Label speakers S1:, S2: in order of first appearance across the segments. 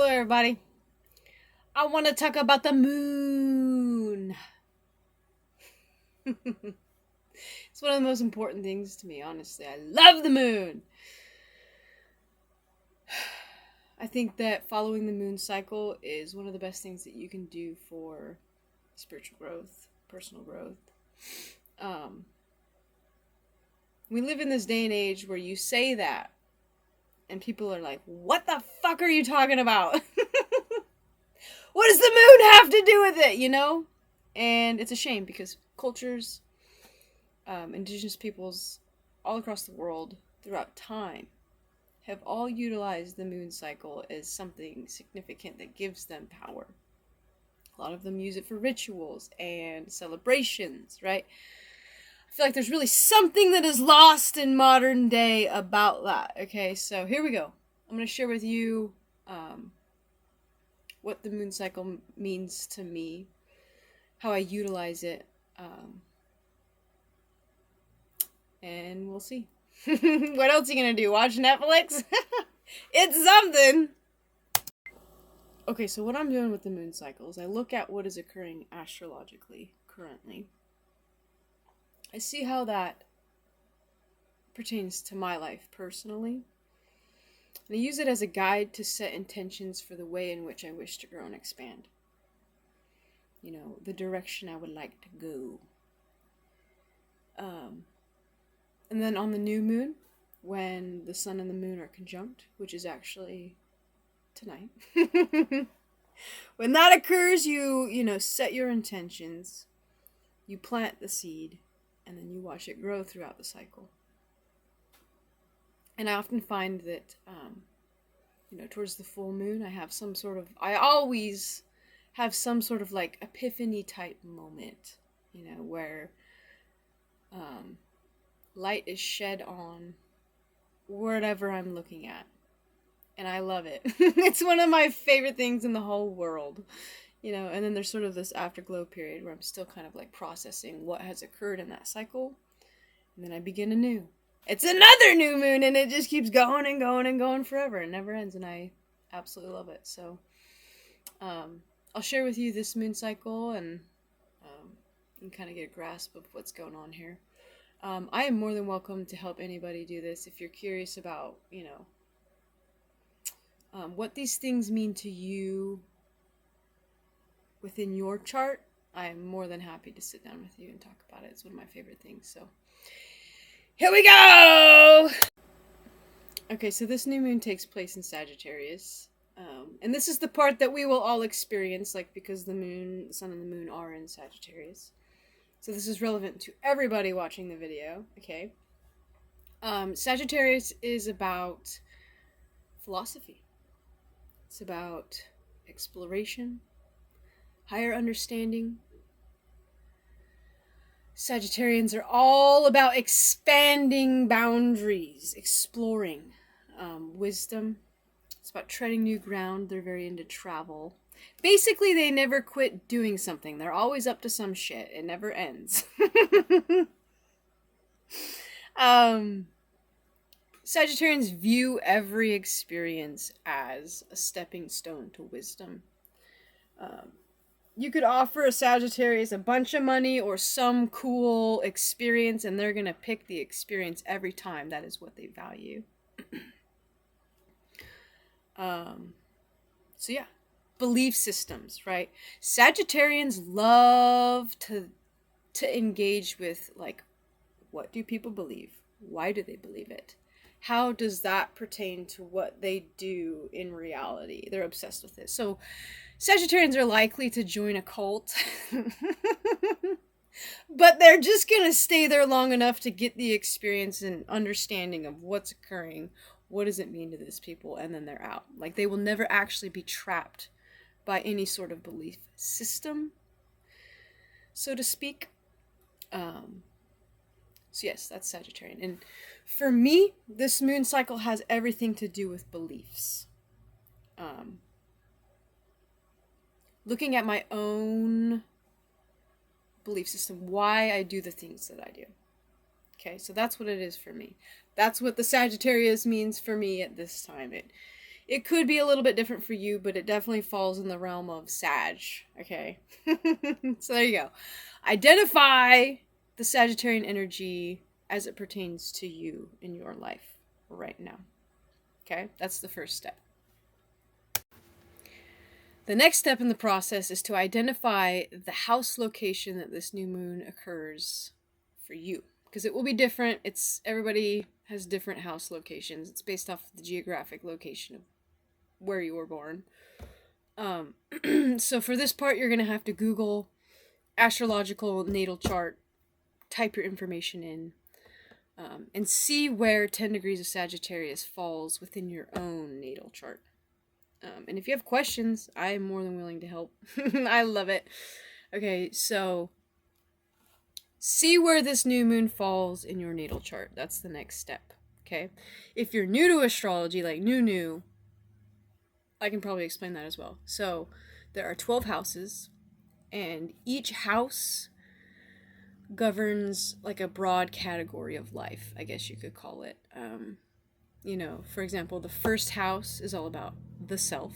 S1: Hello, everybody. I want to talk about the moon. It's one of the most important things to me, honestly. I love the moon. I think that following the moon cycle is one of the best things that you can do for spiritual growth, personal growth. Um, we live in this day and age where you say that, and people are like, what the fuck are you talking about? What does the moon have to do with it, you know? And it's a shame because cultures, indigenous peoples all across the world throughout time have all utilized the moon cycle as something significant that gives them power. A lot of them use it for rituals and celebrations, right? I feel like there's really something that is lost in modern day about that. Okay, so here we go. I'm going to share with you what the moon cycle means to me, how I utilize it, and we'll see. What else are you gonna do? Watch Netflix? It's something! Okay, so what I'm doing with the moon cycle is I look at what is occurring astrologically currently. I see how that pertains to my life personally. And I use it as a guide to set intentions for the way in which I wish to grow and expand. You know, the direction I would like to go. And then on the new moon, when the sun and the moon are conjunct, which is actually tonight. When that occurs, you set your intentions, you plant the seed, and then you watch it grow throughout the cycle. And I often find that, towards the full moon, I always have some sort of like epiphany type moment, where light is shed on whatever I'm looking at. And I love it. It's one of my favorite things in the whole world. And then there's sort of this afterglow period where I'm still kind of like processing what has occurred in that cycle. And then I begin anew. It's another new moon and it just keeps going and going and going forever. It never ends and I absolutely love it. So I'll share with you this moon cycle and you can kind of get a grasp of what's going on here. I am more than welcome to help anybody do this if you're curious about, what these things mean to you within your chart. I'm more than happy to sit down with you and talk about it. It's one of my favorite things. So here we go! Okay, so this new moon takes place in Sagittarius. And this is the part that we will all experience, because the sun and the moon are in Sagittarius. So this is relevant to everybody watching the video, okay? Sagittarius is about philosophy. It's about exploration, higher understanding. Sagittarians are all about expanding boundaries, exploring, wisdom. It's about treading new ground. They're very into travel. Basically, they never quit doing something. They're always up to some shit. It never ends. Sagittarians view every experience as a stepping stone to wisdom. You could offer a Sagittarius a bunch of money or some cool experience, and they're going to pick the experience every time. That is what they value. So yeah. Belief systems, right? Sagittarians love to engage with, what do people believe? Why do they believe it? How does that pertain to what they do in reality? They're obsessed with it. So Sagittarians are likely to join a cult. But they're just going to stay there long enough to get the experience and understanding of what's occurring. What does it mean to these people? And then they're out. They will never actually be trapped by any sort of belief system, so to speak. So yes, that's Sagittarian. And for me, this moon cycle has everything to do with beliefs. Looking at my own belief system, why I do the things that I do. Okay, so that's what it is for me. That's what the Sagittarius means for me at this time. It could be a little bit different for you, but it definitely falls in the realm of Sag, okay? So there you go. Identify the Sagittarian energy as it pertains to you in your life right now. Okay? That's the first step. The next step in the process is to identify the house location that this new moon occurs for you. Because it will be different. Everybody has different house locations. It's based off the geographic location of where you were born. So for this part, you're going to have to Google astrological natal chart, type your information in, and see where 10 degrees of Sagittarius falls within your own natal chart. And if you have questions, I am more than willing to help. I love it. Okay, so see where this new moon falls in your natal chart. That's the next step. Okay? If you're new to astrology, like new, I can probably explain that as well. So there are 12 houses, and each house governs like a broad category of life, I guess you could call it. For example, the first house is all about the self.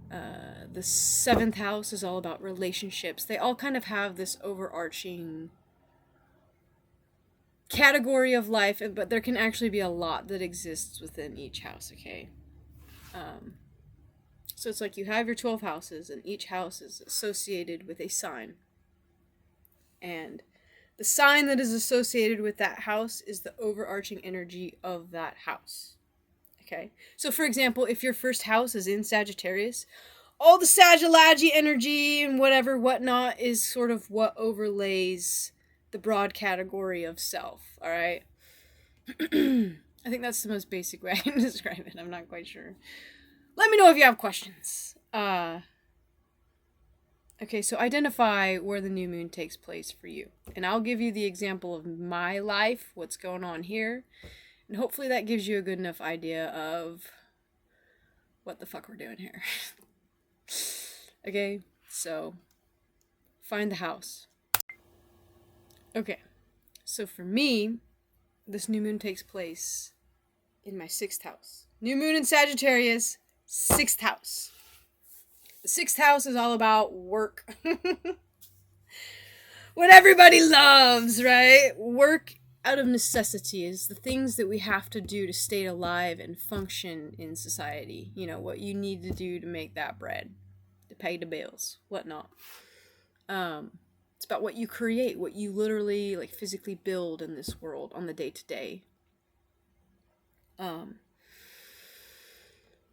S1: The 7th house is all about relationships. They all kind of have this overarching category of life, but there can actually be a lot that exists within each house, okay? So it's like you have your 12 houses, and each house is associated with a sign. And the sign that is associated with that house is the overarching energy of that house. Okay? So for example, if your first house is in Sagittarius, all the Sagilagi energy and whatnot is sort of what overlays the broad category of self, alright? I think that's the most basic way I can describe it. I'm not quite sure. Let me know if you have questions. Okay, so identify where the new moon takes place for you. And I'll give you the example of my life, what's going on here. And hopefully that gives you a good enough idea of what the fuck we're doing here. Okay, so find the house. Okay, so for me, this new moon takes place in my 6th house. New moon in Sagittarius, 6th house. The 6th house is all about work. What everybody loves, right? Work out of necessity is the things that we have to do to stay alive and function in society. You know, what you need to do to make that bread, to pay the bills, whatnot. It's about what you create, what you literally, like, physically build in this world on the day-to-day.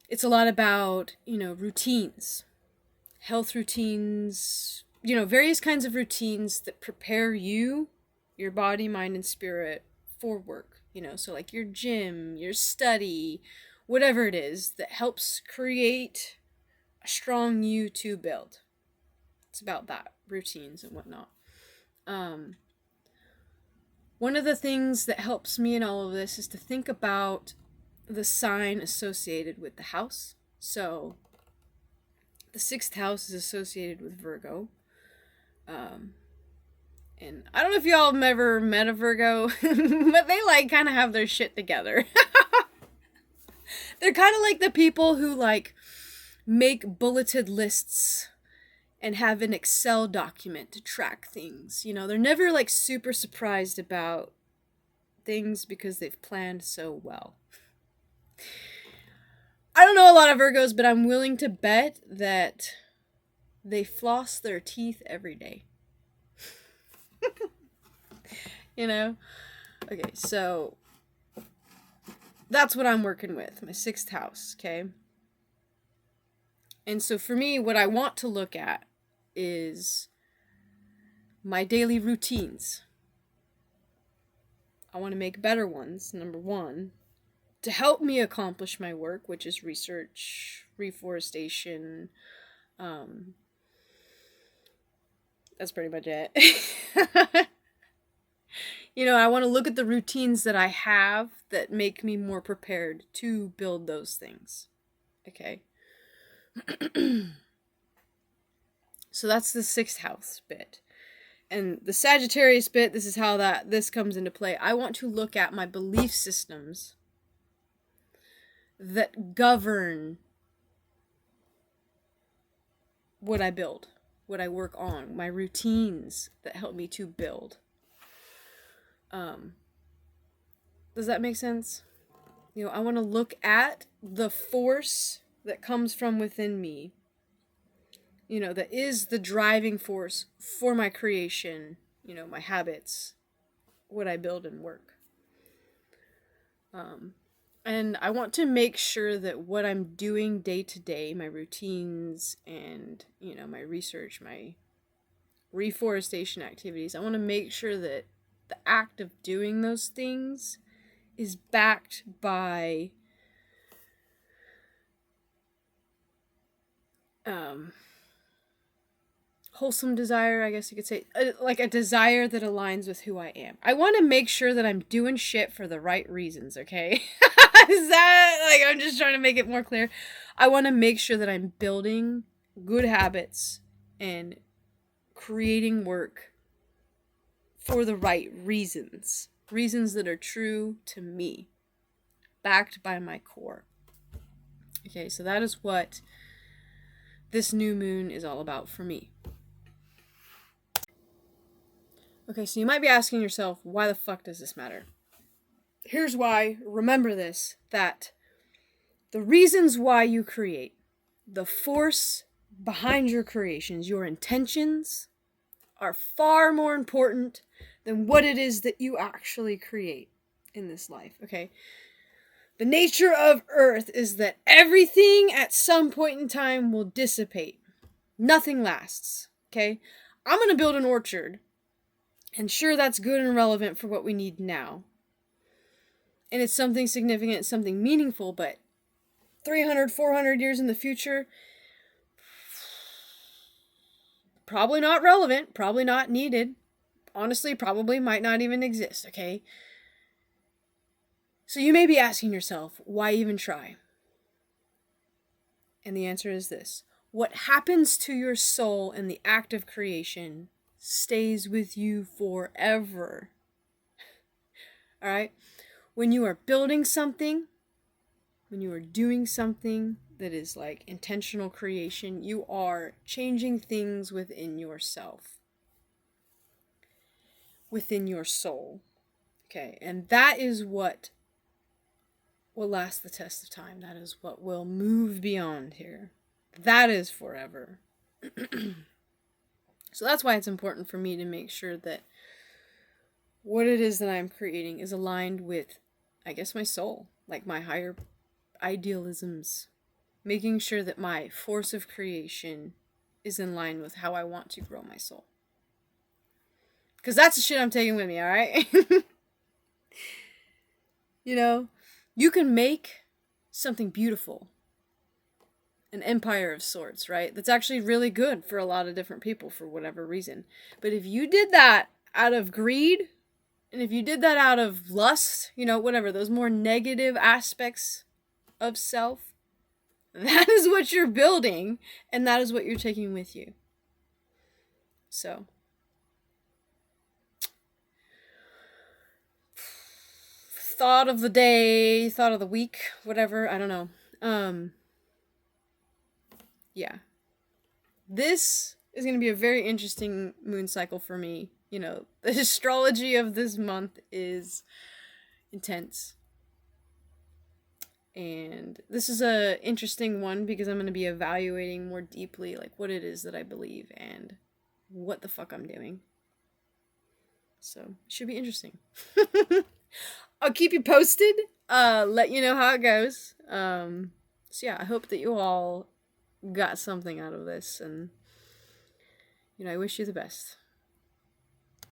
S1: It's a lot about, routines. Health routines, various kinds of routines that prepare you, your body, mind, and spirit for work, so like your gym, your study, whatever it is that helps create a strong you to build. It's about that, routines and whatnot. One of the things that helps me in all of this is to think about the sign associated with the house. So the 6th house is associated with Virgo. And I don't know if y'all have ever met a Virgo, but they kind of have their shit together. They're kind of like the people who make bulleted lists and have an Excel document to track things. They're never super surprised about things because they've planned so well. I don't know a lot of Virgos, but I'm willing to bet that they floss their teeth every day. Okay, so that's what I'm working with, my 6th house, okay? And so for me, what I want to look at is my daily routines. I want to make better ones, number 1, to help me accomplish my work, which is research, reforestation. That's pretty much it. I want to look at the routines that I have that make me more prepared to build those things. Okay. So that's the 6th house bit. And the Sagittarius bit, this is how this comes into play. I want to look at my belief systems that govern what I build, what I work on, my routines that help me to build. Does that make sense? You know, I want to look at the force that comes from within me, you know, that is the driving force for my creation, you know, my habits, what I build and work. And I want to make sure that what I'm doing day to day, my routines and, you know, my research, my reforestation activities, I want to make sure that the act of doing those things is backed by wholesome desire, I guess you could say, like a desire that aligns with who I am. I want to make sure that I'm doing shit for the right reasons, okay? Is that, like, I'm just trying to make it more clear. I want to make sure that I'm building good habits and creating work for the right reasons. Reasons that are true to me, backed by my core. Okay, so that is what this new moon is all about for me. Okay, so you might be asking yourself, why the fuck does this matter? Here's why. Remember this, that the reasons why you create, the force behind your creations, your intentions, are far more important than what it is that you actually create in this life, okay? The nature of Earth is that everything at some point in time will dissipate. Nothing lasts, okay? I'm gonna build an orchard, and sure, that's good and relevant for what we need now. And it's something significant, something meaningful, but 300, 400 years in the future, probably not relevant, probably not needed. Honestly, probably might not even exist, okay? So you may be asking yourself, why even try? And the answer is this. What happens to your soul in the act of creation stays with you forever. Alright? When you are building something, when you are doing something that is like intentional creation, you are changing things within yourself, within your soul. Okay, and that is what will last the test of time. That is what will move beyond here. That is forever. So that's why it's important for me to make sure that what it is that I'm creating is aligned with, I guess, my soul, like my higher idealisms. Making sure that my force of creation is in line with how I want to grow my soul. Because that's the shit I'm taking with me, alright? You know, you can make something beautiful. An empire of sorts, right? That's actually really good for a lot of different people for whatever reason. But if you did that out of greed, and if you did that out of lust, you know, whatever, those more negative aspects of self, that is what you're building, and that is what you're taking with you. So, thought of the day, thought of the week, whatever, I don't know. Yeah. This is going to be a very interesting moon cycle for me. You know, the astrology of this month is intense. And this is a interesting one because I'm going to be evaluating more deeply like what it is that I believe and what the fuck I'm doing. So, it should be interesting. I'll keep you posted. Let you know how it goes. So yeah, I hope that you all got something out of this, and you know, I wish you the best.